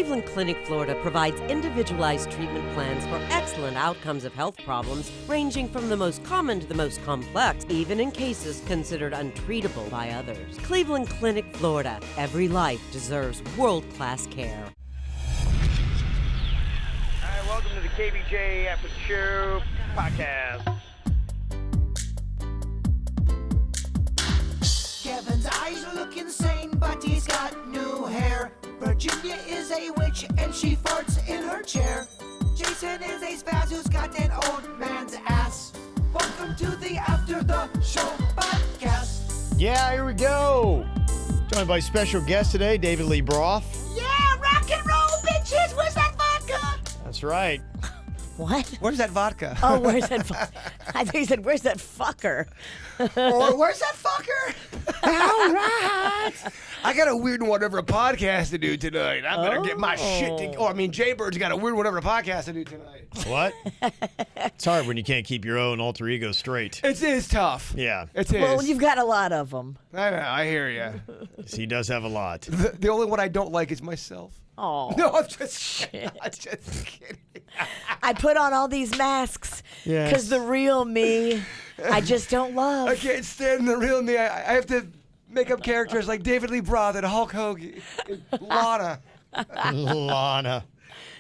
Cleveland Clinic, Florida provides individualized treatment plans for excellent outcomes of health problems ranging from the most common to the most complex, even in cases considered untreatable by others. Cleveland Clinic, Florida. Every life deserves world-class care. Hi, welcome to the KVJ ATS Podcast. Kevin's eyes look insane, but he's got new hair. Virginia is a witch, and she farts in her chair. Jason is a spaz who's got an old man's ass. Welcome to the After the Show Podcast. Yeah, here we go. Joined by special guest today, David Lee Broth. Yeah, rock and roll, bitches! Where's that vodka? That's right. What? Where's that vodka? Oh, where's that I think you said, where's that fucker? Or where's that fucker? All right. I got a weird one over a podcast to do tonight. I better get my shit to... Oh, I mean, Jaybird's got a weird one over a podcast to do tonight. What? It's hard when you can't keep your own alter ego straight. It is tough. Yeah. It is. Well, you've got a lot of them. I know, I hear you. He does have a lot. The only one I don't like is myself. Oh. No, I'm just kidding. I'm just kidding. I put on all these masks Yes. because the real me, I just don't love. I can't stand the real me. I have to make up characters like David Lee Broth and Hulk Hogan and Lana. Lana.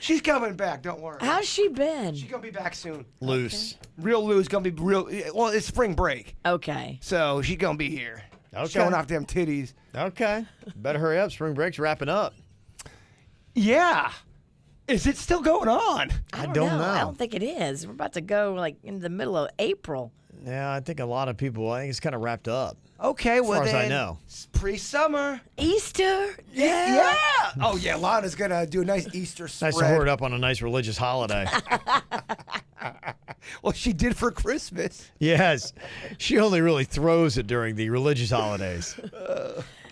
She's coming back, don't worry. How's she been? She's going to be back soon. Loose. Real Lou's going to be real. Well, it's spring break, Okay. so she's going to be here. Okay. Showing off them titties. Okay. Better hurry up. Spring break's wrapping up. Yeah. Is it still going on? I don't know. I don't think it is. We're about to go like in the middle of April. Yeah, I think a lot of people, I think it's kind of wrapped up. Okay, well far as then. I know. It's pre-summer. Easter? Yeah. Oh, yeah, Lana's going to do a nice Easter spread. Nice to hoard up on a nice religious holiday. Well, she did for Christmas. Yes. She only really throws it during the religious holidays.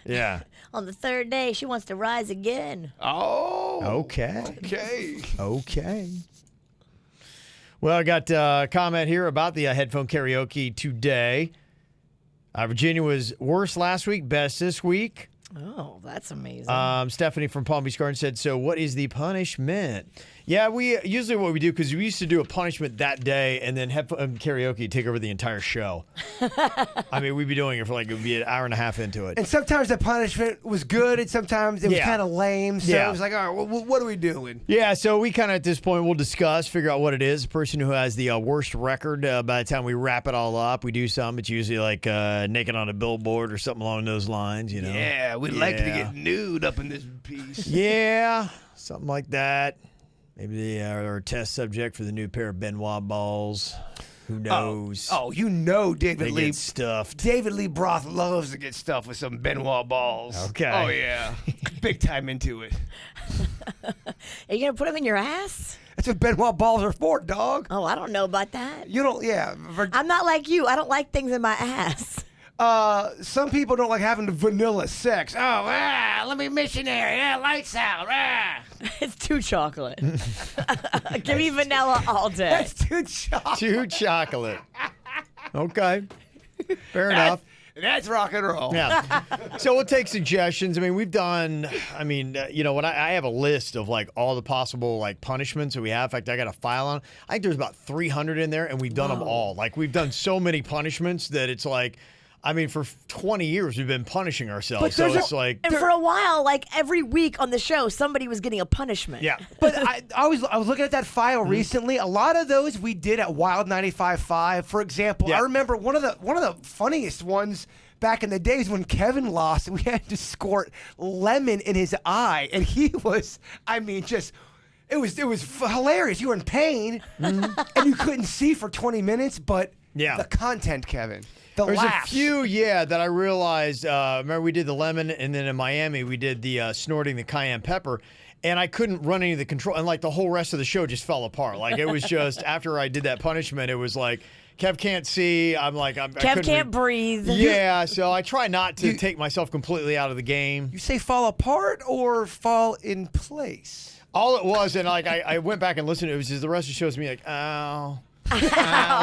Yeah. On the third day, she wants to rise again. Oh. Okay. Okay. Okay. Well, I got a comment here about the headphone karaoke today. Virginia was worse last week, best this week. Oh, that's amazing. Stephanie from Palm Beach Garden said, so what is the punishment? Yeah, we usually what we do, because we used to do a punishment that day and then headphone karaoke take over the entire show. I mean, we'd be doing it for like, it would be an hour and a half into it. And sometimes the punishment was good, and sometimes it was Yeah. kind of lame. So Yeah. it was like, all right, what are we doing? Yeah, so we kind of at this point we'll discuss, figure out what it is. The person who has the worst record, by the time we wrap it all up, we do something. It's usually like naked on a billboard or something along those lines, you know? Yeah, we'd like to Yeah. get nude up in this piece. Yeah, something like that. Maybe our test subject for the new pair of Benoit balls. Who knows? Oh, you know David They Lee. get stuffed. David Lee Broth loves to get stuff with some Benoit balls. Okay. Oh, yeah. Big time into it. Are you going to put them in your ass? That's what Benoit balls are for, dog. Oh, I don't know about that. You don't, yeah. I'm not like you. I don't like things in my ass. Some people don't like having the vanilla sex. Oh, let me missionary. Yeah, lights out. It's too chocolate. Give me vanilla all day. That's too chocolate. Too chocolate. Okay. Fair enough. That's rock and roll. Yeah. So we'll take suggestions. I mean, we've done, you know, when I have a list of like all the possible like punishments that we have. In fact, I got a file on. I think there's about 300 in there, and we've done them all. Like, we've done so many punishments that it's like, I mean, for 20 years, we've been punishing ourselves. So it's like. And for a while, like every week on the show, somebody was getting a punishment. Yeah. But I was looking at that file recently. A lot of those we did at Wild 95.5. For example, Yeah. I remember one of the funniest ones back in the days when Kevin lost. We had to squirt lemon in his eye, and he was, I mean, just. It was hilarious. You were in pain, and you couldn't see for 20 minutes. But Yeah. the content, Kevin. There's laughs. a few, that I realized. Remember, we did the lemon, and then in Miami, we did the snorting the cayenne pepper, and I couldn't run any of the control, and like the whole rest of the show just fell apart. Like, it was just after I did that punishment, it was like Kev can't see. I'm like, Kev can't breathe. Yeah, so I try not to take myself completely out of the game. You say fall apart or fall in place? All it was, and like I went back and listened. It was just the rest of the show was me like, ow.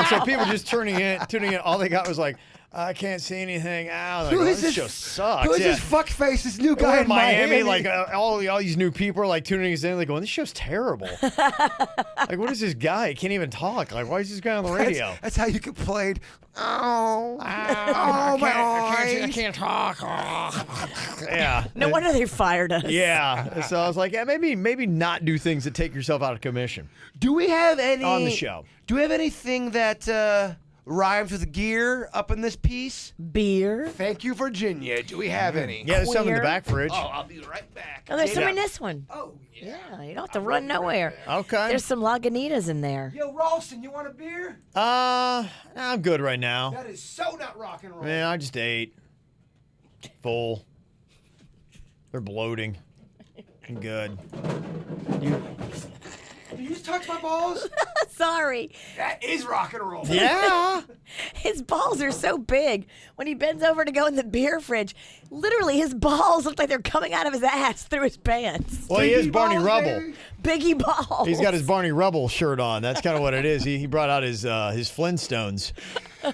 So people just tuning in. All they got was like, I can't see anything. Ow, like, Who oh, is this this? show sucks. Who is Yeah. this fuckface? This new guy We're in Miami? like all these new people are like tuning us in, like going, "This show's terrible." Like, what is this guy? He can't even talk. Like, why is this guy on the radio? That's how you complained. Oh, my I eyes. can't talk. Yeah. No wonder they fired us. Yeah. So I was like, yeah, maybe not do things that take yourself out of commission Do we have any on the show. Do we have anything that rhymes with gear up in this piece? Beer. Thank you, Virginia. Do we have any? Yeah, there's some in the Queer. back fridge. Oh, I'll be right back. Oh, there's some Yeah. in this one. Oh, yeah. Yeah, you don't have to run nowhere. Okay. There's some Lagunitas in there. Yo, Ralston, you want a beer? I'm good right now. That is so not rock and roll. Yeah, I just ate. Full. They're bloating. I'm good. Did you just touch my balls? Sorry. That is rock and roll. Yeah. His balls are so big. When he bends over to go in the beer fridge, literally his balls look like they're coming out of his ass through his pants. Well, he is Biggie Barney balls, Rubble. baby. Biggie balls. He's got his Barney Rubble shirt on. That's kind of what it is. He brought out his Flintstones.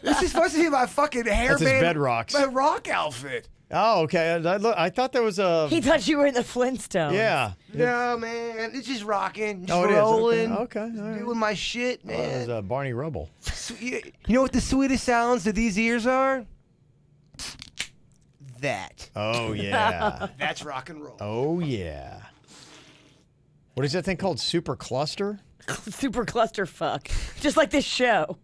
This is supposed to be my fucking hairband. That's his bedrocks. My rock outfit. Oh, okay. I thought there was a. He thought you were in the Flintstones. Yeah. No, man. It's just rocking. Just Oh, it is. rolling. Okay. All right. Doing my shit, It man. was Barney Rubble. You know what the sweetest sounds to these ears are? That. Oh yeah. That's rock and roll. Oh yeah. What is that thing called? Super cluster? Super clusterfuck. Just like this show.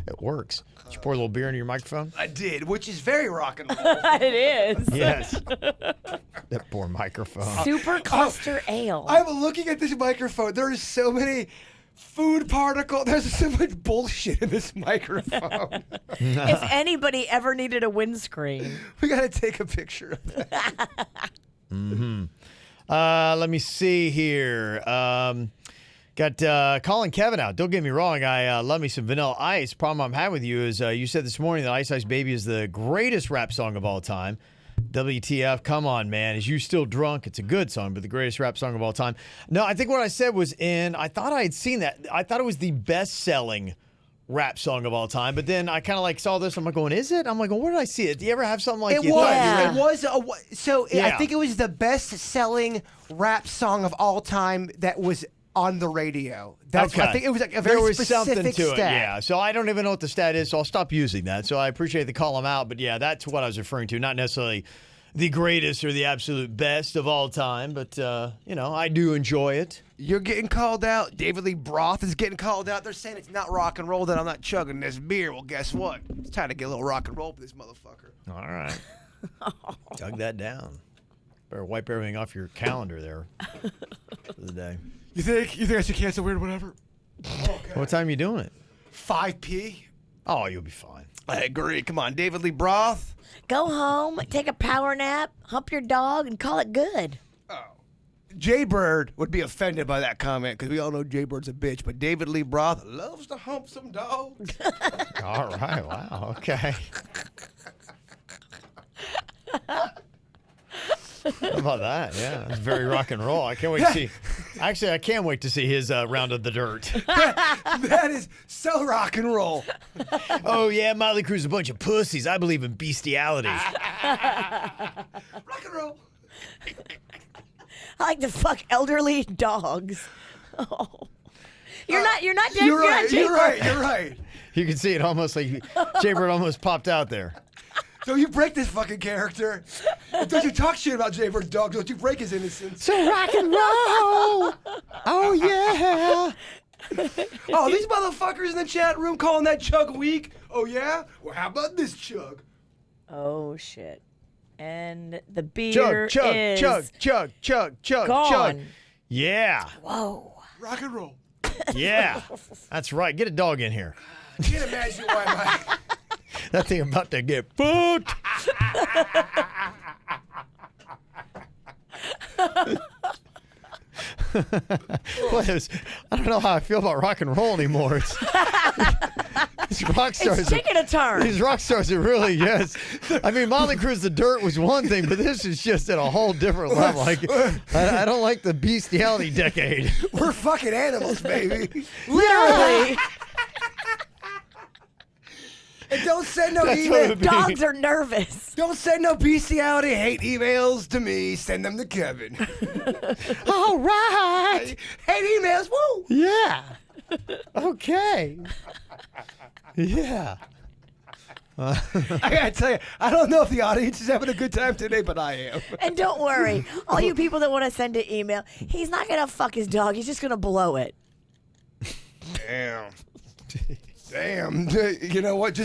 It works. Did you pour a little beer into your microphone? I did, which is very rock and roll. It is. Yes. That poor microphone. Super cluster ale. I'm looking at this microphone. There is so many food particles. There's so much bullshit in this microphone. If anybody ever needed a windscreen. We gotta take a picture of that. Let me see here. Got calling Kevin out. Don't get me wrong. I love me some Vanilla Ice. Problem I'm having with you is you said this morning that Ice Ice Baby is the greatest rap song of all time. WTF? Come on, man. Is You Still Drunk? It's a good song, but the greatest rap song of all time. No, I think what I said was I thought I had seen that. I thought it was the best-selling rap song of all time, but then I kind of like saw this. I'm like, going, is it? I'm like, well, where did I see it? Do you ever have something like It you was. thought you Yeah. read? It was. I Yeah. think it was the best-selling rap song of all time that was on the radio. That's. Okay. I think it was like a very there was specific something to stat. it, yeah. So I don't even know what the stat is, so I'll stop using that. So I appreciate the call them out, but yeah, that's what I was referring to. Not necessarily the greatest or the absolute best of all time, but I do enjoy it. You're getting called out. David Lee Roth is getting called out. They're saying it's not rock and roll, that I'm not chugging this beer. Well, guess what? It's time to get a little rock and roll for this motherfucker. All right. Tug that down. Better wipe everything off your calendar there for the day. You think I should cancel weird whatever? What time are you doing it? 5 p. Oh, you'll be fine. I agree. Come on, David Lee Roth. Go home, take a power nap, hump your dog, and call it good. Jay Bird would be offended by that comment because we all know Jay Bird's a bitch, but David Lee Roth loves to hump some dogs. All right. Wow. Okay. How about that? Yeah, it's very rock and roll. I can't wait to see. Actually, I can't wait to see his round of the dirt. That is so rock and roll. Oh yeah, Motley Crue's a bunch of pussies. I believe in bestiality. Rock and roll. I like to fuck elderly dogs. Oh. You're not You're not right. Jay You're right. Bird. You're right. You can see it almost like Jay Bird almost popped out there. Don't you break this fucking character. Don't you talk shit about Jay Bird's dog. Don't you break his innocence. So rock and roll. Oh yeah. Oh, these motherfuckers in the chat room calling that chug weak. Oh, yeah? Well, how about this chug? Oh shit. And the beer Chug, is chug. gone. Yeah. Whoa. Rock and roll. Yeah. That's right. Get a dog in here. I can't imagine why my... That thing about to get fucked. I don't know how I feel about rock and roll anymore. These rock stars. It's taking a turn. These rock stars are really, yes. I mean, Motley Crue's The Dirt was one thing, but this is just at a whole different level. Like, I don't like the bestiality decade. We're fucking animals, baby. Literally. And don't send no That's what email. it would be. Dogs are nervous. Don't send no bestiality hate emails to me. Send them to Kevin. All right. Hate emails. Woo. Yeah. Okay. Yeah. I gotta tell you, I don't know if the audience is having a good time today, but I am. And don't worry, all you people that want to send an email, he's not going to fuck his dog. He's just going to blow it. Damn. Damn. You know what?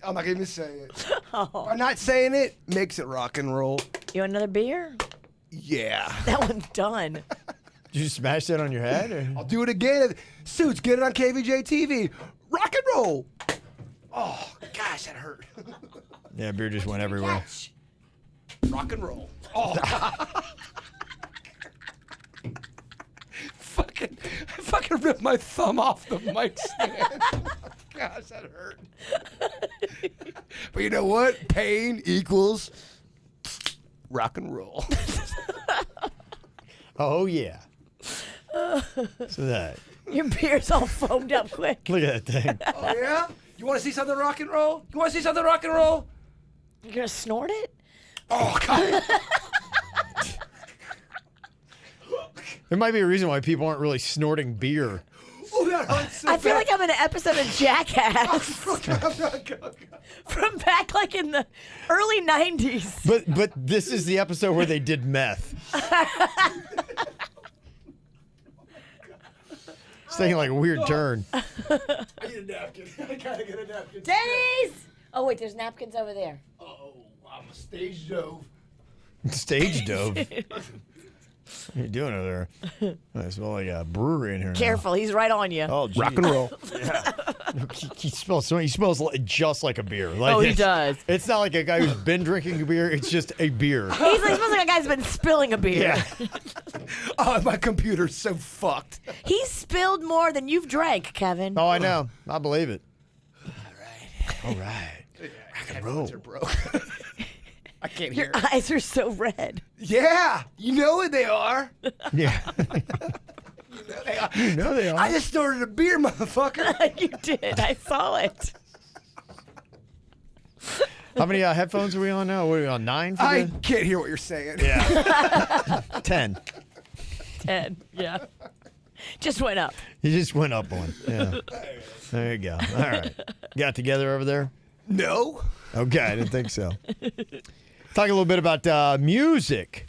I'm not even saying it. Oh. By not saying it makes it rock and roll. You want another beer? Yeah. That one's done. Did you smash that on your head? Or? I'll do it again. Suits, get it on KVJ TV. Rock and roll. Oh, gosh, that hurt. Yeah, beer just went everywhere. Rock and roll. Oh, I fucking ripped my thumb off the mic stand. Gosh, that hurt. But you know what? Pain equals rock and roll. Oh, yeah. So that. Your beer's all foamed up quick. Look at that thing. Oh, yeah? You want to see something rock and roll? You want to see something rock and roll? You're going to snort it? Oh, God. There might be a reason why people aren't really snorting beer. Oh, that hurts so I feel bad. like I'm in an episode of Jackass from back like in the early 90s. But this is the episode where they did meth. It's taking like a weird turn. I need a napkin. I gotta get a napkin. Denny's! Oh, wait, there's napkins over there. Uh-oh, I'm a stage dove. Stage dove. What are you doing over there? I smell like a brewery in here. Careful, he's right on you. Oh, geez. Rock and roll. He smells just like a beer. Like Oh, he it's- does. It's not like a guy who's been drinking a beer. It's just a beer. He smells like a guy's been spilling a beer. Yeah. Oh, my computer's so fucked. He spilled more than you've drank, Kevin. Oh, I know. I believe it. All right. Rock and roll. Are broke. I can't Your hear it. eyes are so red. Yeah, you know what they are. Yeah. You know they are. I just snorted a beer, motherfucker. You did. I saw it. How many headphones are we on now? What are we on, 9 for I the... can't hear what you're saying. Yeah. 10. 10. Yeah. Just went up. You just went up one. Yeah. There you go. All right. Got together over there? No. Okay, I didn't think so. Talk a little bit about music.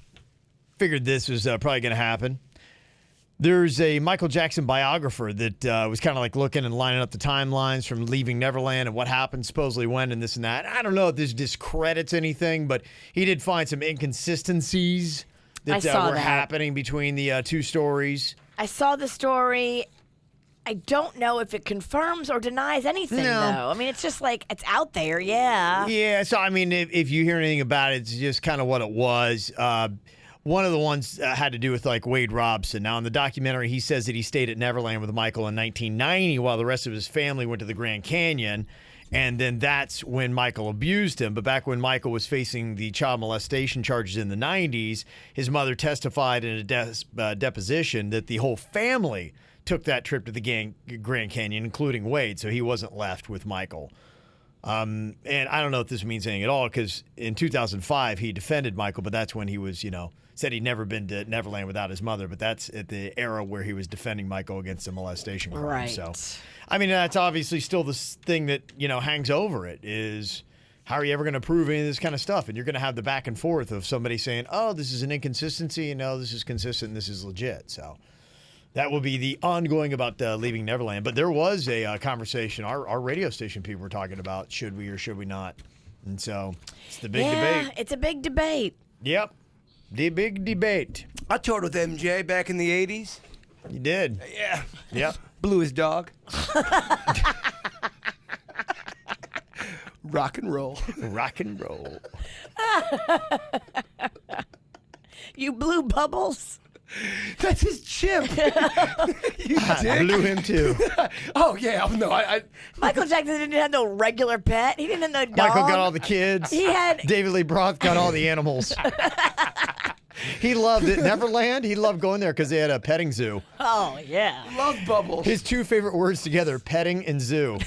Figured this was probably going to happen. There's a Michael Jackson biographer that was kind of like looking and lining up the timelines from Leaving Neverland and what happened, supposedly when, and this and that. I don't know if this discredits anything, but he did find some inconsistencies I that saw were that. happening between the two stories. I saw the story. I don't know if it confirms or denies anything, No. though. I mean, it's just like, it's out there, yeah. Yeah, so I mean, if you hear anything about it, it's just kind of what it was. One of the ones had to do with like Wade Robson. Now, in the documentary, he says that he stayed at Neverland with Michael in 1990 while the rest of his family went to the Grand Canyon. And then that's when Michael abused him. But back when Michael was facing the child molestation charges in the 90s, his mother testified in a deposition that the whole family took that trip to the Grand Canyon, including Wade, so he wasn't left with Michael. And I don't know if this means anything at all, because in 2005, he defended Michael, but that's when he was, said he'd never been to Neverland without his mother, but that's at the era where he was defending Michael against a molestation crime. Right. So, I mean, that's obviously still the thing that, hangs over it is, how are you ever going to prove any of this kind of stuff? And you're going to have the back and forth of somebody saying, oh, this is an inconsistency, and no, this is consistent, and this is legit. So that will be the ongoing about Leaving Neverland. But there was a conversation, our radio station people were talking about, should we or should we not? And so it's the big debate. It's a big debate. Yep. The big debate. I toured with MJ back in the 80s. You did. Yeah. Yep. Blew his dog. Rock and roll. Rock and roll. You blew bubbles? That's his chimp. You I dick. blew him too. Oh, yeah. No, I Michael Jackson didn't have no regular pet. He didn't have no dog. Michael got all the kids. He had- David Lee Roth got all the animals. He loved it. Neverland, he loved going there because they had a petting zoo. Oh, yeah. Love Bubbles. His two favorite words together, petting and zoo.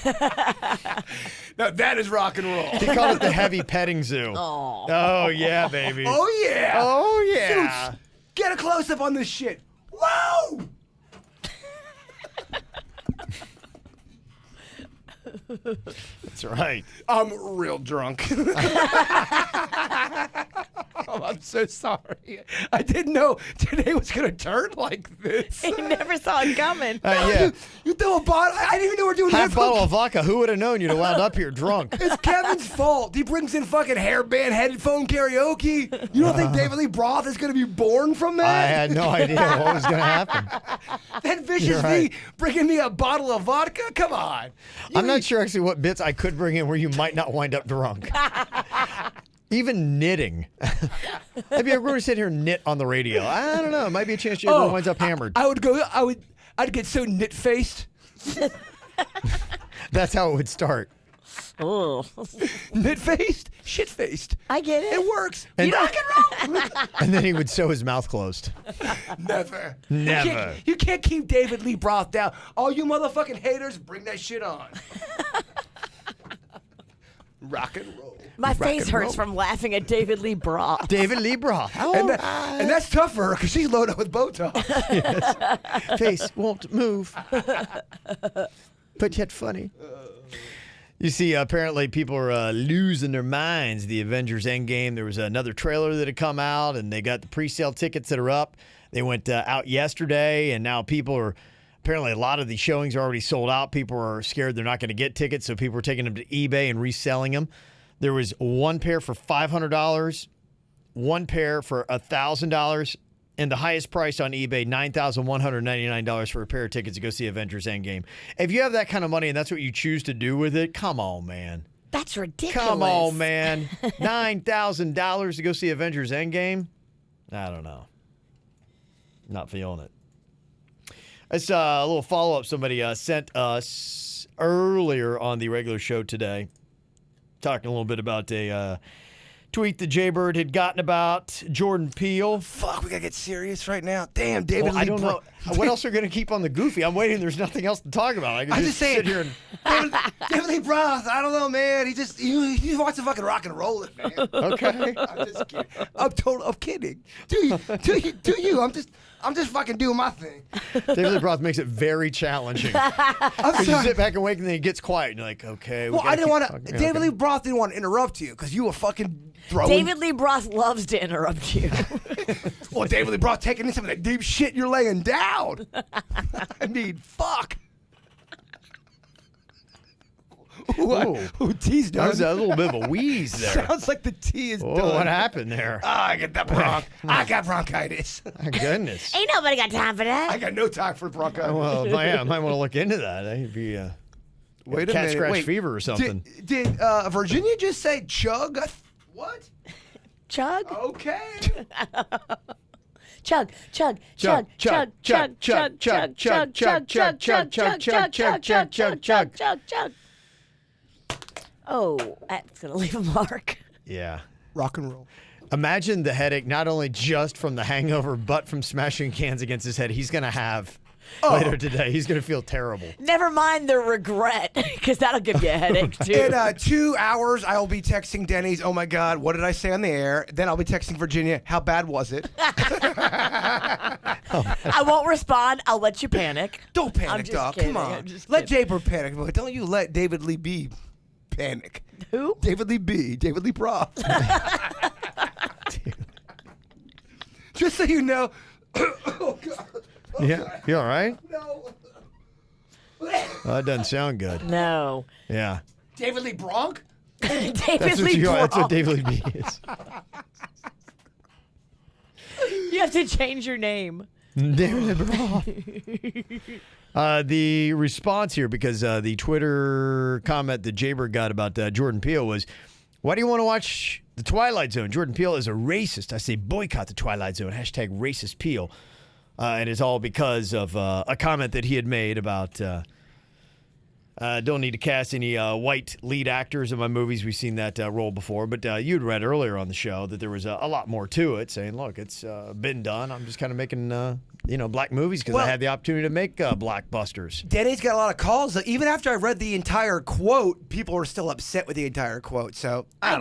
Now that is rock and roll. He called it the heavy petting zoo. Oh yeah, baby. Oh yeah. Oh yeah. Dude, get a close up on this shit. Whoa. That's right. I'm real drunk. Oh, I'm so sorry. I didn't know today was going to turn like this. He never saw it coming. Yeah. You throw a bottle. I didn't even know we're doing Half that. bottle of vodka. Who would have known you'd have wound up here drunk? It's Kevin's fault. He brings in fucking hairband headphone karaoke. You don't think David Lee Roth is going to be born from that? I had no idea what was going to happen. That vicious You're right. V bringing me a bottle of vodka? Come on. I'm not sure actually what bits I could bring in where you might not wind up drunk. Even knitting. Maybe I'm going to sit here and knit on the radio. I don't know. It might be a chance you everyone winds up hammered. I'd get so knit faced. That's how it would start. Oh. Knit faced? Shit faced. I get it. It works. And- Rock and roll. And then he would sew his mouth closed. Never. Never. You can't keep David Lee Roth down. All you motherfucking haters, bring that shit on. Rock and roll. My face and hurts roll. from laughing at David Lee Broth. David Lee Roth. And that's tough for her because she's loaded up with Botox. Face won't move. But yet funny. You see, apparently people are losing their minds. The Avengers Endgame, there was another trailer that had come out, and they got the pre-sale tickets that are up. They went out yesterday, and now people are, apparently a lot of the showings are already sold out. People are scared they're not going to get tickets, so people are taking them to eBay and reselling them. There was one pair for $500, one pair for $1,000, and the highest price on eBay, $9,199 for a pair of tickets to go see Avengers Endgame. If you have that kind of money and that's what you choose to do with it, come on, man. That's ridiculous. Come on, man. $9,000 to go see Avengers Endgame? I don't know. Not feeling it. It's a little follow-up somebody sent us earlier on the regular show today, talking a little bit about a tweet that Jaybird had gotten about Jordan Peele. Fuck, we gotta get serious right now. Damn, David Lee I don't know. Roth. What else are we going to keep on the goofy? I'm waiting. There's nothing else to talk about. I can I'm just just saying. sit here and... David Lee Roth, I don't know, man. He wants to fucking rock and roll it, man. Okay. I'm just kidding. I'm kidding. Do you? I'm just fucking doing my thing. David Lee Roth makes it very challenging. I'm You sorry. sit back and wait, and then he gets quiet, and you're like, okay. Well, I didn't want to. David Lee Roth didn't want to interrupt you because you were fucking throwing. David Lee Broth loves to interrupt you. Well, David Lee Roth taking in some of that deep shit you're laying down. I mean, fuck. Ooh, tea's done. That was a little bit of a wheeze there. Sounds like the tea is Whoa, done. what happened there? I get that I got bronchitis. My goodness. Ain't nobody got time for that. I got no time for bronchitis. Well, I might want to look into that. That'd be Wait a cat minute. scratch Wait, fever or something. Did Virginia just say chug? What? Chug, Okay. chug, chug, chug, chug, chug, chug, chug, chug, chug, chug, chug, chug, chug, chug, chug, chug, chug, chug. Oh, that's gonna leave a mark. Yeah. Rock and roll. Imagine the headache, not only just from the hangover, but from smashing cans against his head he's going to have later today. He's going to feel terrible. Never mind the regret, because that'll give you a headache too. In 2 hours, I will be texting Denny's, oh my God, what did I say on the air? Then I'll be texting Virginia, how bad was it? I won't respond. I'll let you panic. Don't I'm panic, just dog. kidding. Come on. I'm just Let kidding. Jaybird panic, but don't you let David Lee B panic. Who? David Lee B. David Lee Roth. Just so you know. Oh, God. Yeah. You all right? No. Well, that doesn't sound good. No. Yeah. David Lee Bronk? David Lee That's what Broth. David Lee B is. You have to change your name. David Lee Broth. The response here, because the Twitter comment that Jaybird got about Jordan Peele was, why do you want to watch The Twilight Zone? Jordan Peele is a racist. I say boycott The Twilight Zone. Hashtag racist Peele. And it's all because of a comment that he had made about Don't need to cast any white lead actors in my movies. We've seen that role before. But you'd read earlier on the show that there was a lot more to it, saying, look, it's been done. I'm just kind of making, black movies because I had the opportunity to make blockbusters. Danny's got a lot of calls. Even after I read the entire quote, people were still upset with the entire quote. So I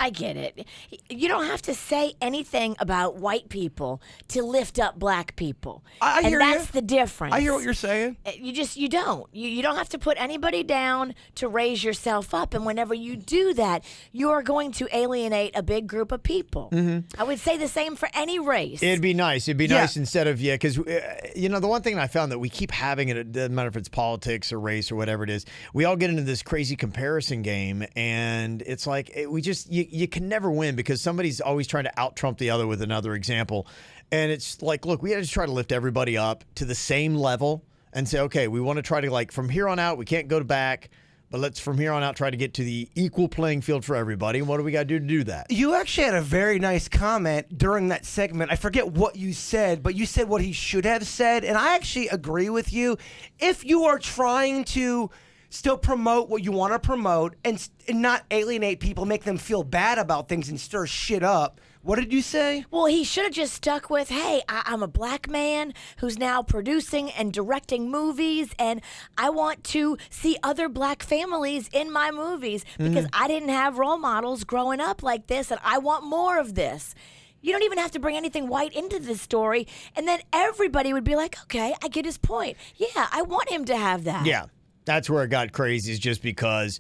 get it. You don't have to say anything about white people to lift up black people. I hear and that's the difference. I hear what you're saying. You don't. You don't have to put anybody down to raise yourself up. And whenever you do that, you are going to alienate a big group of people. I would say the same for any race. It'd be nice. It'd be nice instead of, because, the one thing I found that we keep having it doesn't matter if it's politics or race or whatever it is, we all get into this crazy comparison game. And it's like, you can never win because somebody's always trying to out-Trump the other with another example. And it's like, look, we got to try to lift everybody up to the same level and say, okay, we want to try to, from here on out, we can't go back, but let's from here on out try to get to the equal playing field for everybody. And what do we got to do that? You actually had a very nice comment during that segment. I forget what you said, but you said what he should have said. And I actually agree with you. If you are trying to still promote what you want to promote and not alienate people, make them feel bad about things and stir shit up, what did you say? Well, he should have just stuck with, hey, I'm a black man who's now producing and directing movies, and I want to see other black families in my movies because I didn't have role models growing up like this, and I want more of this. You don't even have to bring anything white into this story, and then everybody would be like, okay, I get his point. Yeah, I want him to have that. Yeah, that's where it got crazy, is just because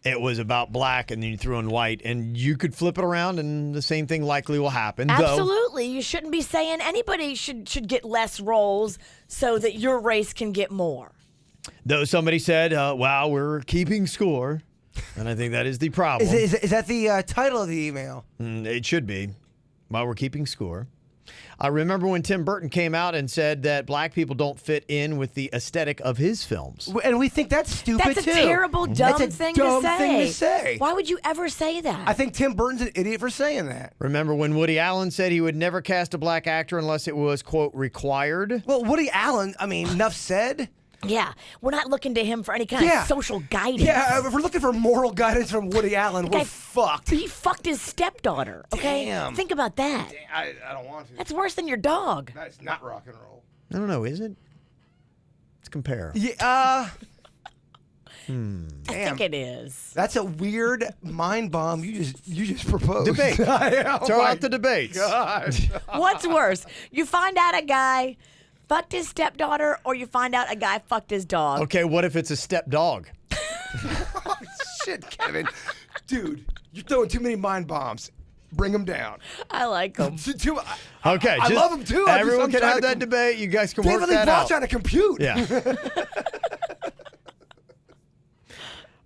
it was about black and then you threw in white, and you could flip it around and the same thing likely will happen. Absolutely. You shouldn't be saying anybody should get less roles so that your race can get more. Though somebody said, wow, we're keeping score. And I think that is the problem. Is that the title of the email? It should be. While we're keeping score. I remember when Tim Burton came out and said that black people don't fit in with the aesthetic of his films. And we think that's stupid, That's a too. terrible, dumb thing to say. Why would you ever say that? I think Tim Burton's an idiot for saying that. Remember when Woody Allen said he would never cast a black actor unless it was, quote, required? Well, Woody Allen, enough said. Yeah, we're not looking to him for any kind of social guidance. Yeah, if we're looking for moral guidance from Woody Allen, we're fucked. He fucked his stepdaughter, okay? Damn. Think about that. I don't want to. That's worse than your dog. That's not rock and roll. I don't know, is it? Let's compare. Yeah, I think it is. That's a weird mind bomb you just proposed. Debate. Throw out the debates. God. What's worse? You find out a guy fucked his stepdaughter, or you find out a guy fucked his dog. Okay, what if it's a step dog? Oh, shit, Kevin. Dude, you're throwing too many mind bombs. Bring them down. I like him. Okay, I love them too. Everyone can have that debate. You guys can work David Lee that Ball's out. trying to compute. Yeah.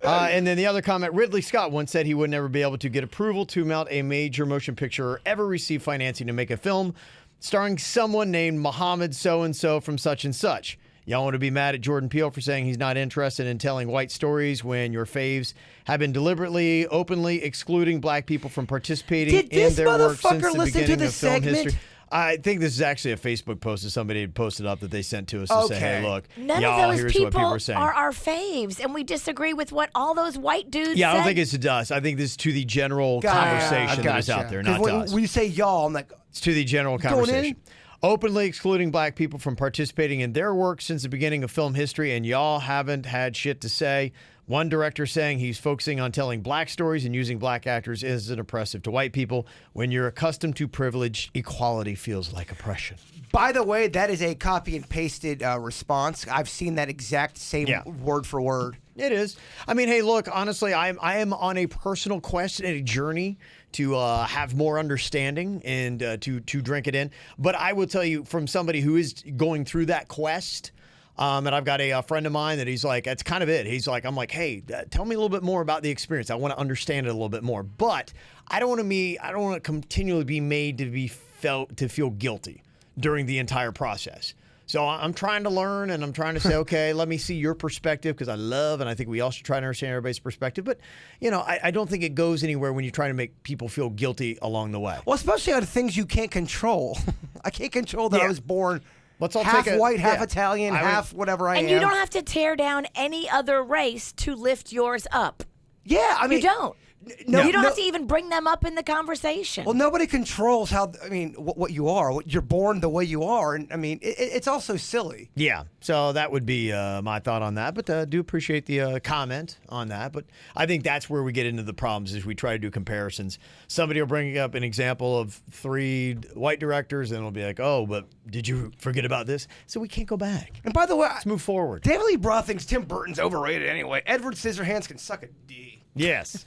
And then the other comment, Ridley Scott once said he would never be able to get approval to mount a major motion picture or ever receive financing to make a film starring someone named Muhammad so-and-so from such and such. Y'all want to be mad at Jordan Peele for saying he's not interested in telling white stories when your faves have been deliberately, openly excluding black people from participating in their work since the beginning of film history. I think this is actually a Facebook post that somebody had posted up that they sent to us to say, hey, look, none y'all, of those here's what people are saying. are our faves, and we disagree with what all those white dudes said. I don't think it's to us. I think this is to the general conversation that is out there, not to us. When you say y'all, I'm like, it's to the general conversation. Openly excluding black people from participating in their work since the beginning of film history, and y'all haven't had shit to say. One director saying he's focusing on telling black stories and using black actors isn't oppressive to white people. When you're accustomed to privilege, equality feels like oppression. By the way, that is a copy and pasted response. I've seen that exact same word for word. It is. I mean, hey, look, honestly, I am on a personal quest and a journey to have more understanding and to drink it in. But I will tell you, from somebody who is going through that quest, and I've got a friend of mine that he's like, that's kind of it. He's like, I'm like, hey, tell me a little bit more about the experience. I want to understand it a little bit more. But I don't want to continually be made to feel guilty during the entire process. So I'm trying to learn, and I'm trying to say, okay, let me see your perspective, because I love, and I think we all should try to understand everybody's perspective. But, I don't think it goes anywhere when you're trying to make people feel guilty along the way. Well, especially on things you can't control. I can't control that I was born Let's all half take a- white, half yeah. Italian, half whatever I am. And you don't have to tear down any other race to lift yours up. Yeah, I mean, You don't. No, You don't have to even bring them up in the conversation. Well, nobody controls how. I mean, what you are. You're born the way you are, and I mean, it's also silly. Yeah, so that would be my thought on that. But I do appreciate the comment on that. But I think that's where we get into the problems is we try to do comparisons. Somebody will bring up an example of 3 white directors, and it'll be like, oh, but did you forget about this? So we can't go back. And by the way, Let's move forward. David Lee Roth thinks Tim Burton's overrated anyway. Edward Scissorhands can suck a D. Yes.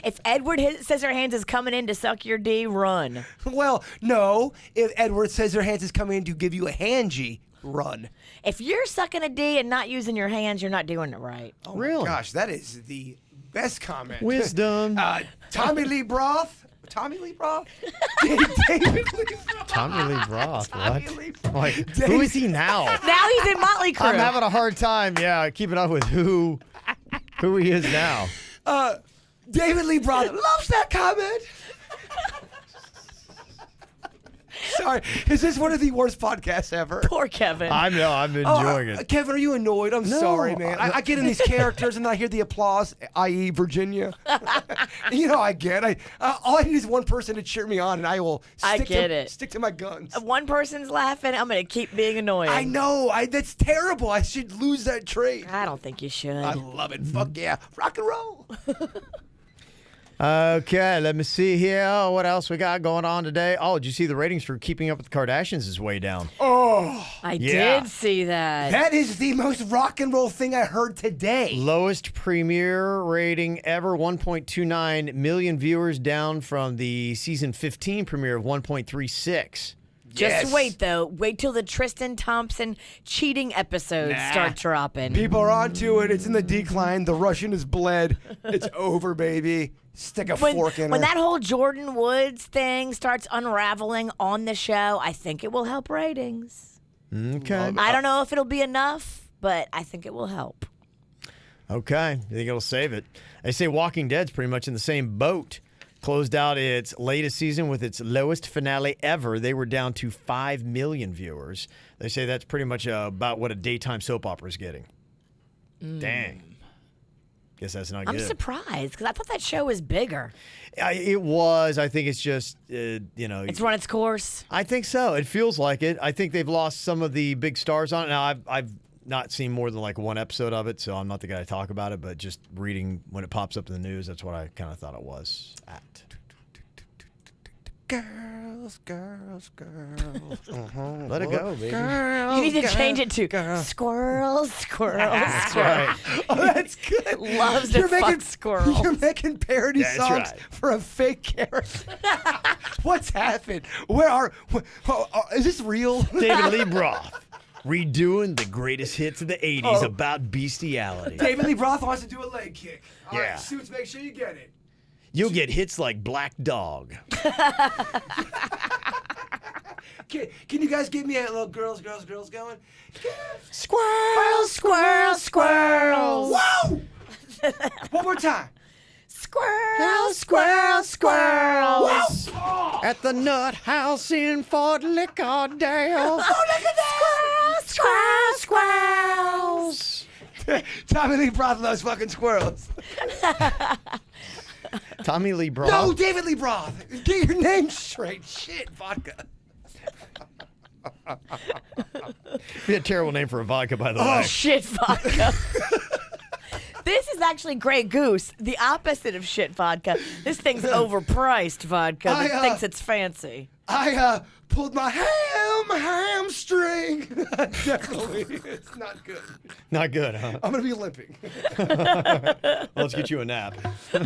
If Edward Scissorhands is coming in to suck your D, run. Well, no. If Edward Scissorhands is coming in to give you a hangy, run. If you're sucking a D and not using your hands, you're not doing it right. Oh Really? my gosh, that is the best comment. Wisdom. Tommy Lee Roth. Tommy Lee Roth? David Lee Roth. Tommy Lee Roth. Tommy What? Lee Like, who is he now? Now he's in Motley Crue. I'm having a hard time, keeping up with who he is now. David Lee Roth loves that comment. Sorry, is this one of the worst podcasts ever? Poor Kevin. I'm enjoying it. Kevin, are you annoyed? I'm sorry, man. I get in these characters and I hear the applause, i.e. Virginia. I get. All I need is one person to cheer me on, and I will stick to my guns. If one person's laughing, I'm going to keep being annoying. I know. That's terrible. I should lose that trait. I don't think you should. I love it. Fuck yeah. Rock and roll. Okay, let me see here. What else we got going on today? Oh, did you see the ratings for Keeping Up with the Kardashians is way down? I Yeah. did see that. That is the most rock and roll thing I heard today. Lowest premiere rating ever, 1.29 million viewers, down from the season 15 premiere of 1.36. Just wait, though. Wait till the Tristan Thompson cheating episodes start dropping. People are onto it. It's in the decline. The Russian is bled. It's over, baby. Stick a fork in her. When that whole Jordan Woods thing starts unraveling on the show, I think it will help ratings. Okay. I don't know if it'll be enough, but I think it will help. Okay. You think it'll save it? They say Walking Dead's pretty much in the same boat. Closed out its latest season with its lowest finale ever. They were down to 5 million viewers. They say that's pretty much about what a daytime soap opera is getting. Dang. Guess that's not good. I'm surprised because I thought that show was bigger. It was. I think it's just, It's run its course. I think so. It feels like it. I think they've lost some of the big stars on it. Now, I've not seen more than like one episode of it, so I'm not the guy to talk about it, but just reading when it pops up in the news, that's what I kind of thought it was at. Girls. Let it go, baby. You need to change it to squirrels, That's right. Oh, that's good. Loves to fuck squirrels. You're making parody That's songs right. for a fake character. What's happened? Is this real? David Lee Roth redoing the greatest hits of the 80s about bestiality. David Lee Roth wants to do a leg kick. All Yeah. right, Suits, make sure you get it. You'll get hits like Black Dog. Can you guys give me a little girls going? Squirrels, squirrels, squirrels. Whoa! One more time. Squirrels, squirrels, squirrels. Whoa! At the Nut House in Fort Lickardale. Oh, look at Squirrels, squirrels. that! Tommy Lee Roth loves fucking squirrels. Tommy Lee Roth. No, David Lee Roth. Get your name straight. Shit, vodka. Be a terrible name for a vodka, by the Oh, way. shit vodka. This is actually Grey Goose, the opposite of shit vodka. This thing's overpriced vodka that thinks it's fancy. I pulled my hamstring. Definitely, it's not good. Not good, huh? I'm gonna be limping. Let's get you a nap.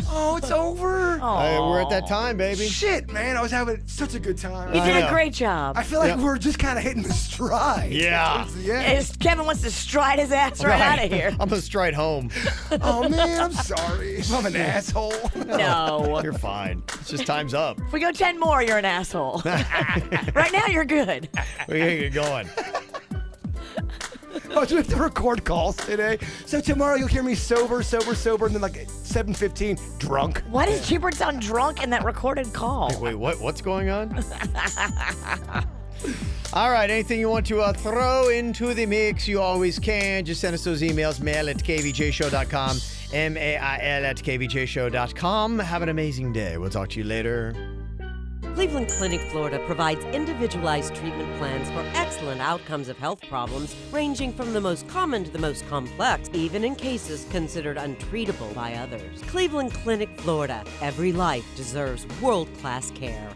Oh, it's over. We're at that time, baby. Shit, man, I was having such a good time. You did know. a great job. I feel like Yep. we're just kind of hitting the stride. Yeah. Towards the end. Kevin wants to stride his ass right out of here. I'm gonna stride home. Oh man, I'm sorry. If I'm an asshole. No. You're fine. It's just time's up. If we go 10 more, you're an asshole. Right now, you're good. We gotta get going. Oh, do we have to record calls today? So tomorrow you'll hear me sober, and then like at 7:15, drunk. Why does Cheaper sound drunk in that recorded call? Wait, what? What's going on? All right, anything you want to throw into the mix, you always can. Just send us those emails, mail@kvjshow.com, mail@kvjshow.com. Have an amazing day. We'll talk to you later. Cleveland Clinic, Florida provides individualized treatment plans for excellent outcomes of health problems ranging from the most common to the most complex, even in cases considered untreatable by others. Cleveland Clinic, Florida. Every life deserves world-class care.